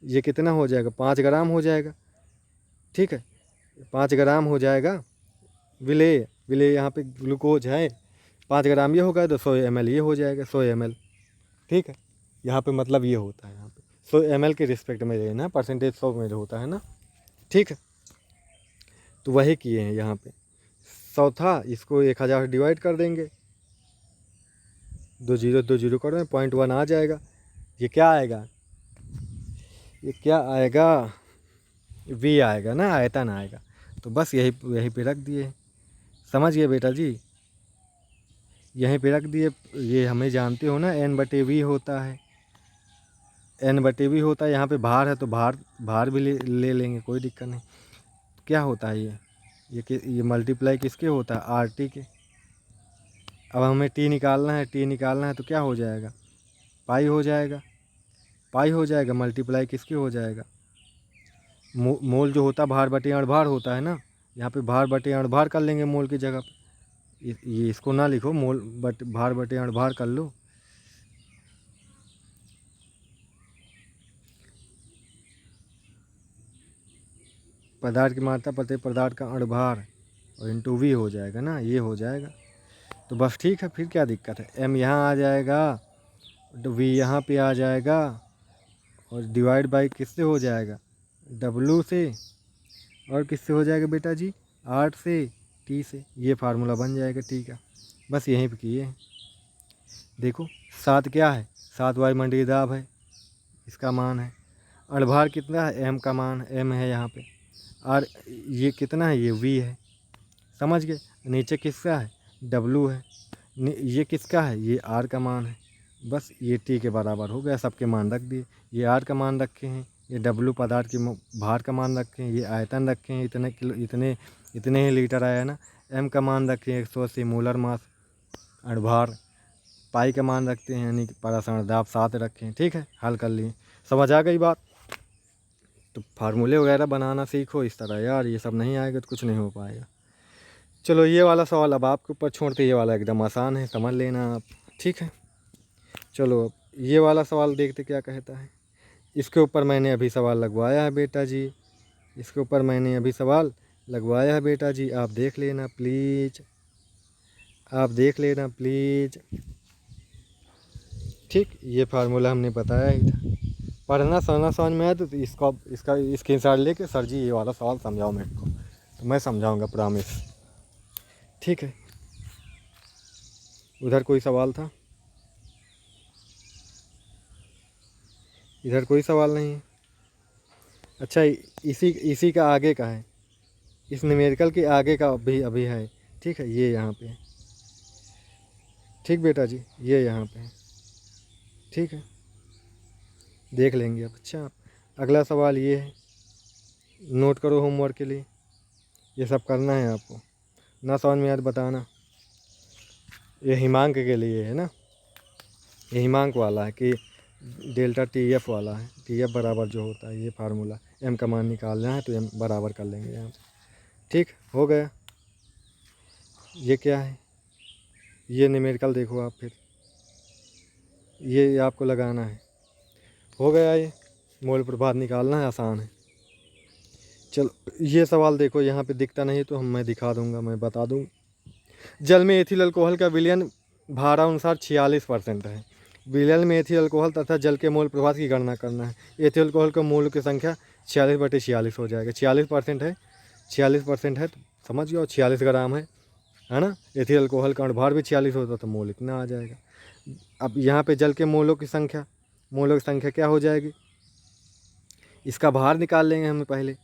ये कितना हो जाएगा 5 ग्राम हो जाएगा। ठीक है, 5 ग्राम हो जाएगा विलेय यहाँ पे ग्लूकोज है, 5 ग्राम ये होगा तो 100 ml ये हो जाएगा 100 ml। ठीक है, यहाँ पे मतलब ये होता है, यहाँ पे 100 ml के रिस्पेक्ट में ये ना परसेंटेज 100 में होता है ना। ठीक है, तो वही किए हैं यहाँ पे। 100 था, इसको 1000 डिवाइड कर देंगे, 2 0 कर दें, 0.1 आ जाएगा। ये क्या आएगा, ये क्या आएगा, V आएगा ना, आयतन आएगा। तो बस यही पे रख दिए, समझ गए बेटा जी, यहीं पे रख दिए। ये हमें जानते हो ना N/V होता है, N/V होता है। यहाँ पे भार है तो भार भी ले लेंगे, कोई दिक्कत नहीं। क्या होता है ये मल्टीप्लाई किसके होता है, RT के। अब हमें T निकालना है, तो क्या हो जाएगा, पाई हो जाएगा, मल्टीप्लाई किसके हो जाएगा, मोल जो होता है भार बटे अणुभार होता है ना, यहाँ पे भार बटे अणुभार कर लेंगे मोल की जगह पे। ये इसको ना लिखो, भार बटे अणुभार कर लो। पदार्थ की मात्रा प्रति पदार्थ का अणुभार और इंटू V हो जाएगा ना, ये हो जाएगा। तो बस ठीक है, फिर क्या दिक्कत है, M यहाँ आ जाएगा तो V यहाँ पे आ जाएगा, और डिवाइड बाई किससे हो जाएगा, W से, और किससे हो जाएगा बेटा जी, 8 से, T से। ये फार्मूला बन जाएगा। ठीक है, बस यहीं पे किए हैं। देखो 7 क्या है, 7 वायुमंडलीय दाब है, इसका मान है। अणुभार कितना है, M का मान M है यहाँ पे, और ये कितना है, ये V है, समझ गए। नीचे किसका है, W है, ये किसका है, ये R का मान है। बस ये T के बराबर हो गया, सबके मान रख दिए। ये R का मान रखे हैं, ये W पदार्थ के भार का मान रखे हैं, ये आयतन रखे हैं, इतने किलो, इतने ही लीटर आया ना। M का मान रखे हैं 180 मोलर मास अणुभार, पाई का मान रखते हैं यानी कि पाषाण दाब 7 रखे हैं। ठीक है, हल कर लिए, समझ आ गई बात। तो फार्मूले वगैरह बनाना सीखो इस तरह यार, ये सब नहीं आएगा तो कुछ नहीं हो पाएगा। चलो ये वाला सवाल अब आपके ऊपर छोड़ते, ये वाला एकदम आसान है, समझ लेना आप। ठीक है, चलो अब ये वाला सवाल देखते क्या कहता है। इसके ऊपर मैंने अभी सवाल लगवाया है बेटा जी, इसके ऊपर मैंने अभी सवाल लगवाया है बेटा जी, आप देख लेना प्लीज़, आप देख लेना प्लीज़। ठीक, ये फार्मूला हमने बताया ही था। पढ़ना समझ में आया तो इसका स्क्रीनशॉट लेके सर जी ये वाला सवाल समझाओ मेरे को, तो मैं समझाऊंगा, प्रॉमिस। ठीक है, उधर कोई सवाल था, इधर कोई सवाल नहीं है। अच्छा, इसी इसी का आगे का है, इस न्यूमेरिकल के आगे का अभी अभी है। ठीक है, ये यहाँ पे है। ठीक बेटा जी, ये यहाँ पे है। ठीक है, देख लेंगे अब। अच्छा, अगला सवाल ये है, नोट करो होमवर्क के लिए, ये सब करना है आपको। ना समझ में आए तो बताना। ये हिमांक के लिए है ना, ये हिमांक वाला है कि डेल्टा टी एफ वाला है। टी एफ बराबर जो होता है ये फार्मूला, एम का मान निकालना है तो एम बराबर कर लेंगे यहाँ से। ठीक हो गया। ये क्या है, ये न्यूमेरिकल देखो आप फिर, ये आपको लगाना है। हो गया, ये मोल प्रभाव निकालना है, आसान है। चलो ये सवाल देखो, यहाँ पे दिखता नहीं तो मैं दिखा दूंगा, मैं बता दूंगा। जल में एथिल अल्कोहल का विलयन भारानुसार 46% है। विलयन में एथिल अल्कोहल तथा जल के मोल प्रभाव की गणना करना है। एथिल अल्कोहल का मोल की संख्या 46/46 हो जाएगा। 46% है, 46% है तो समझ गया 46 ग्राम है ना। एथिल अल्कोहल का भार भी 46 होता तो मोल इतना आ जाएगा। अब यहाँ पे जल के मोलों की संख्या क्या हो जाएगी, इसका भार निकाल लेंगे हमें पहले।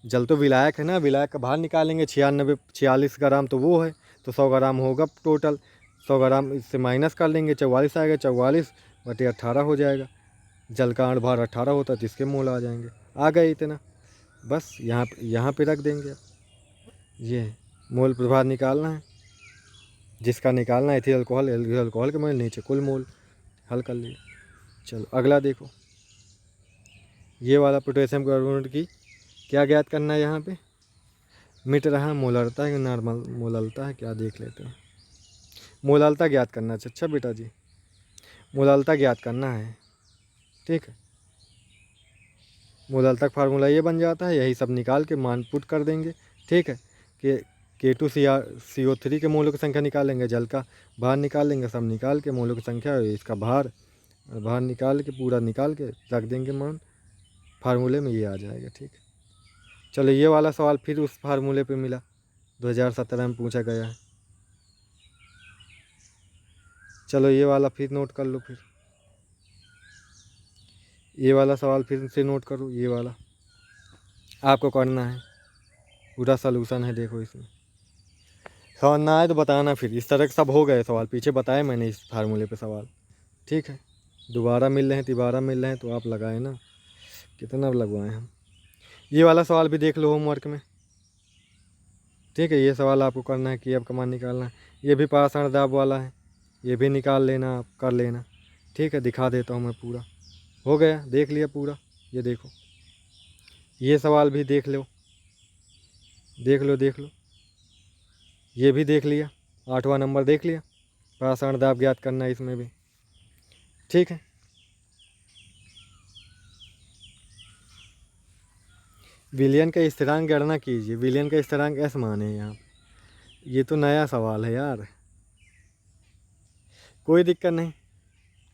जल तो विलायक है ना, विलायक का भार निकालेंगे। 46 ग्राम तो वो है, तो 100 ग्राम होगा टोटल। 100 ग्राम इससे माइनस कर लेंगे, 44 आएगा। 44/18 हो जाएगा। जल का भार 18 होता है तो इसके मोल आ जाएंगे। आ गए इतना, बस यहाँ पे रख देंगे। ये मोल प्रभाव निकालना है, जिसका निकालना है एथिल अल्कोहल के मोल, नीचे कुल मोल, हल कर लिए। चलो अगला देखो, ये वाला पोटेशियम कार्बोनेट की क्या ज्ञात करना है। यहाँ पे मिट रहा मोलरता है कि नॉर्मल मोललता है, क्या देख लेते हैं। मोललता ज्ञात करना है। अच्छा बेटा जी, मोललता ज्ञात करना है। ठीक है, मोललता का फार्मूला ये बन जाता है, यही सब निकाल के मान पुट कर देंगे। ठीक है, कि K2CO3 के मोलों की संख्या निकालेंगे, जल का भार निकाल लेंगे, सब निकाल के मोलों की संख्या, इसका भार निकाल के पूरा निकाल के रख देंगे मान, फार्मूले में ये आ जाएगा। ठीक है, चलो ये वाला सवाल फिर उस फार्मूले पे मिला, 2017 में पूछा गया है। चलो ये वाला फिर नोट कर लो, फिर ये वाला सवाल फिर से नोट करो। ये वाला आपको करना है, पूरा सलूशन है देखो इसमें। समझ ना आए तो बताना फिर। इस तरह के सब हो गए सवाल, पीछे बताए मैंने इस फार्मूले पे सवाल। ठीक है, दोबारा मिल रहे हैं, तिबारा मिल रहे हैं तो आप लगाए ना, कितना लगवाए हम। ये वाला सवाल भी देख लो होमवर्क में। ठीक है, ये सवाल आपको करना है कि अब कमान निकालना है। ये भी पाषाण दाब वाला है, ये भी निकाल लेना, आप कर लेना। ठीक है, दिखा देता हूँ मैं पूरा। हो गया, देख लिया पूरा। ये देखो, ये सवाल भी देख लो, देख लो। ये भी देख लिया, 8वां नंबर देख लिया। पाषाण दाब ज्ञात करना है इसमें भी। ठीक है, विलयन का स्थिरांक गणना कीजिए। विलयन का स्थिरांक एस मान है यहाँ। ये तो नया सवाल है यार, कोई दिक्कत नहीं,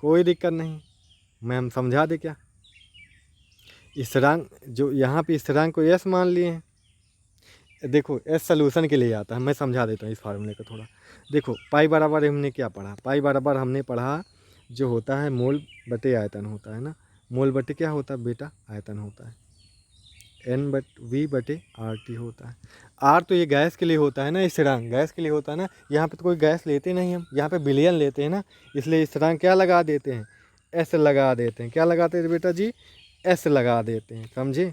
कोई दिक्कत नहीं, मैं हम समझा दे क्या। स्थिरांक जो यहाँ पे स्थिरांक को एस मान लिए हैं। देखो एस सलूशन के लिए आता है, मैं समझा देता हूँ इस फार्मूले को थोड़ा। देखो पाई बराबर हमने क्या पढ़ा, पाई बराबर हमने पढ़ा जो होता है मोल बटे आयतन होता है ना। मोल बटे क्या होता है बेटा, आयतन होता है। N/V/RT होता है। आर तो ये गैस के लिए होता है ना, स्थिरांक गैस के लिए होता है ना। यहाँ पे तो कोई गैस लेते नहीं हम, यहाँ पे विलयन लेते हैं ना, इसलिए स्थिरांक क्या लगा देते हैं, एस लगा देते हैं। क्या लगाते हैं बेटा जी, एस लगा देते हैं, समझे।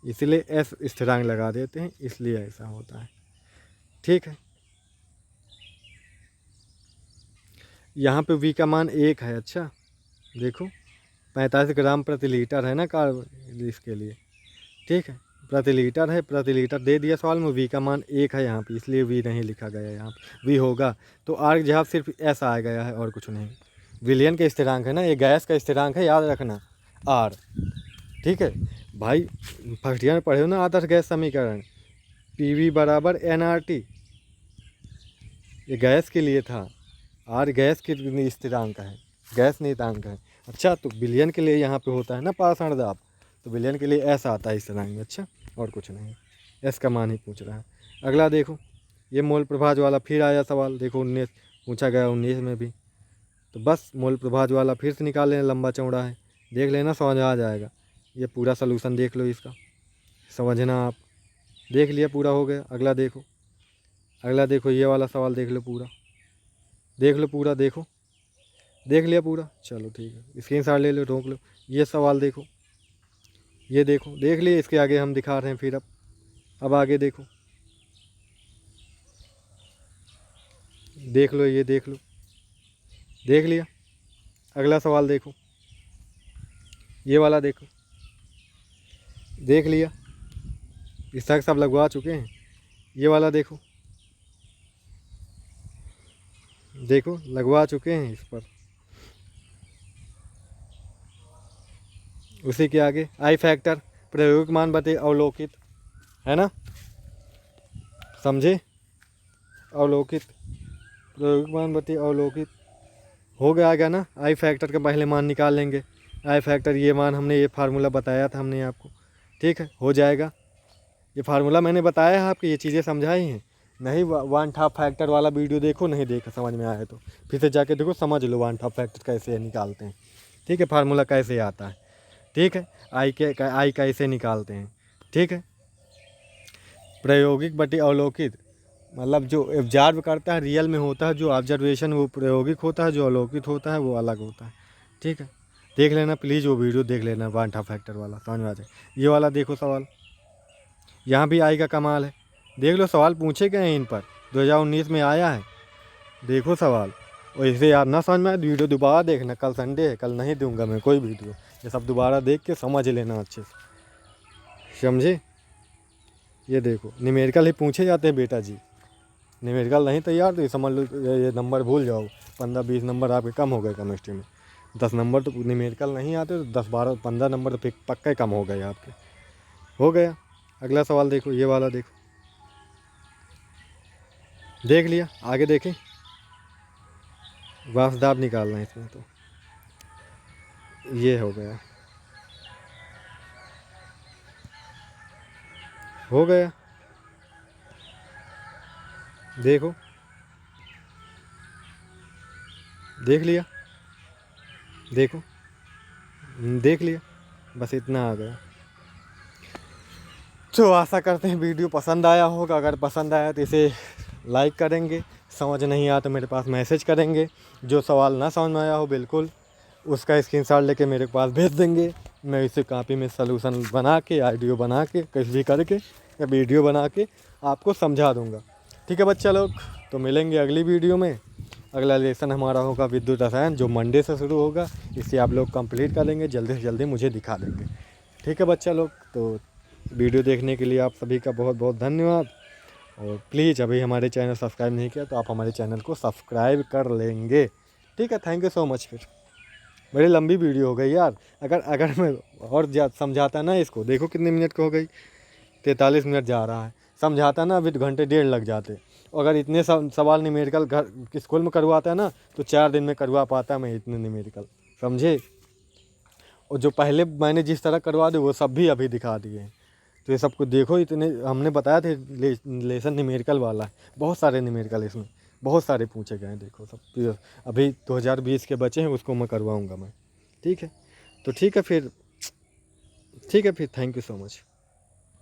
इसलिए एस स्थिरांक लगा देते हैं, इसलिए ऐसा होता है। ठीक है, यहाँ पे V का मान 1 है। अच्छा देखो 45 ग्राम प्रति लीटर है ना कार्बन इसके लिए। ठीक है, प्रति लीटर है, प्रति लीटर दे दिया सवाल में। V का मान 1 है यहाँ पे, इसलिए V नहीं लिखा गया यहाँ पे। V होगा तो R की जगह सिर्फ S आ गया है और कुछ नहीं। विलयन के स्थिरांक है ना, ये गैस का स्थिरांक है, याद रखना R। ठीक है भाई, फर्स्ट ईयर में पढ़े हो ना आदर्श गैस समीकरण, PV बराबर nRT, ये गैस के लिए था। R गैस की स्थिरांक है, गैस नियतांक है। अच्छा, तो विलयन के लिए यहाँ पे होता है ना पाषाण दाब, तो विलयन के लिए ऐसा आता है स्थिरांक में। अच्छा, और कुछ नहीं, एस का मान ही पूछ रहा है। अगला देखो, ये मोल प्रभाज वाला फिर आया सवाल। देखो 19 पूछा गया, 19 में भी। तो बस मोल प्रभाज वाला फिर से निकाल लेना, लंबा चौड़ा है, देख लेना समझ आ जाएगा। ये पूरा सलूशन देख लो इसका, समझना आप। देख लिया, पूरा हो गया। अगला देखो, अगला देखो, ये वाला सवाल देख लो पूरा, देख लो पूरा, देखो, देख लिया पूरा, चलो ठीक है, स्क्रीनशॉट ले लो, रोक लो। ये सवाल देखो, ये देखो, देख लिए। इसके आगे हम दिखा रहे हैं फिर। अब आगे देखो, देख लो, ये देख लो, देख लिया। अगला सवाल देखो, ये वाला देखो, देख लिया। इस तक सब लगवा चुके हैं। ये वाला देखो, देखो लगवा चुके हैं इस पर। उसी के आगे आई फैक्टर, प्रायोगिक मान बटे अवलोकित, है ना, समझे, अवलोकित, प्रायोगिक मान बटे अवलोकित हो गया ना। आई फैक्टर का पहले मान निकाल लेंगे। आई फैक्टर, ये मान हमने, ये फार्मूला बताया था हमने आपको, ठीक है, हो जाएगा। ये फार्मूला मैंने बताया है आपको, ये चीज़ें समझाई हैं। नहीं, 1/2 फैक्टर वाला वीडियो देखो, नहीं देखा, समझ में आया तो फिर से जाके देखो, समझ लो 1/2 फैक्टर कैसे निकालते हैं, ठीक है, फार्मूला कैसे आता है, ठीक है, आई कैसे निकालते हैं, ठीक है। प्रायोगिक बटे अवलोकित, मतलब जो ऑब्जर्व करता है रियल में होता है, जो ऑब्जर्वेशन वो प्रायोगिक होता है, जो अवलोकित होता है वो अलग होता है, ठीक है। देख लेना प्लीज़, वो वीडियो देख लेना 1/2 फैक्टर वाला, समझ में आ जाए। ये वाला देखो सवाल, यहाँ भी आई का कमाल है, देख लो सवाल पूछे गए हैं इन पर, 2019 में आया है, देखो सवाल। और इसे यार ना समझ में आए, वीडियो दोबारा देखना, कल संडे है, कल नहीं दूंगा मैं कोई वीडियो, ये सब दोबारा देख के समझ लेना अच्छे से, समझे। ये देखो, न्यूमेरिकल ही पूछे जाते हैं बेटा जी, न्यूमेरिकल नहीं तैयार तो ये समझ लो, ये नंबर भूल जाओ, 15-20 नंबर आपके कम हो गए केमिस्ट्री में। 10 नंबर तो न्यूमेरिकल नहीं आते तो 10-12-15 नंबर तो पक्का कम हो गए आपके, हो गया। अगला सवाल देखो, ये वाला देखो, देख लिया। आगे देखें, वासदाब निकालना है इसमें, तो ये हो गया, हो गया, देखो, देख लिया, देखो, देख लिया, बस इतना आ गया। तो आशा करते हैं वीडियो पसंद आया होगा। अगर पसंद आया तो इसे लाइक करेंगे, समझ नहीं आया तो मेरे पास मैसेज करेंगे। जो सवाल ना समझ में आया हो बिल्कुल उसका स्क्रीनशॉट लेके मेरे पास भेज देंगे, मैं इसे कॉपी में सलूशन बना के, ऑडियो बना के, कुछ भी करके या वीडियो बना के आपको समझा दूंगा, ठीक है बच्चा लोग। तो मिलेंगे अगली वीडियो में। अगला लेसन हमारा होगा विद्युत रसायन, जो मंडे से शुरू होगा। इसे आप लोग कंप्लीट करेंगे, जल्दी से जल्दी मुझे दिखा देंगे, ठीक है बच्चा लोग। तो वीडियो देखने के लिए आप सभी का बहुत बहुत धन्यवाद। और प्लीज़ अभी हमारे चैनल सब्सक्राइब नहीं किया तो आप हमारे चैनल को सब्सक्राइब कर लेंगे, ठीक है। Thank you so much. फिर बड़ी लंबी वीडियो हो गई यार, अगर अगर मैं और ज़्यादा समझाता ना इसको, देखो कितने मिनट का हो गई, 43 मिनट जा रहा है, समझाता ना अभी तो घंटे डेढ़ लग जाते। अगर इतने सवाल न्यूमेरिकल घर स्कूल में करवाता है ना तो 4 दिन में करवा पाता मैं इतने न्यूमेरिकल, समझे। और जो पहले मैंने जिस तरह करवा दिए वो सब भी अभी दिखा दिए हैं। तो ये सब कुछ देखो, इतने हमने बताया थे लेसन न्यूमेरिकल वाला है, बहुत सारे न्यूमेरिकल इसमें बहुत सारे पूछे गए हैं, देखो सब। अभी 2020 के बचे हैं, उसको मैं करवाऊँगा मैं, ठीक है। तो ठीक है फिर, ठीक है फिर, थैंक यू सो मच।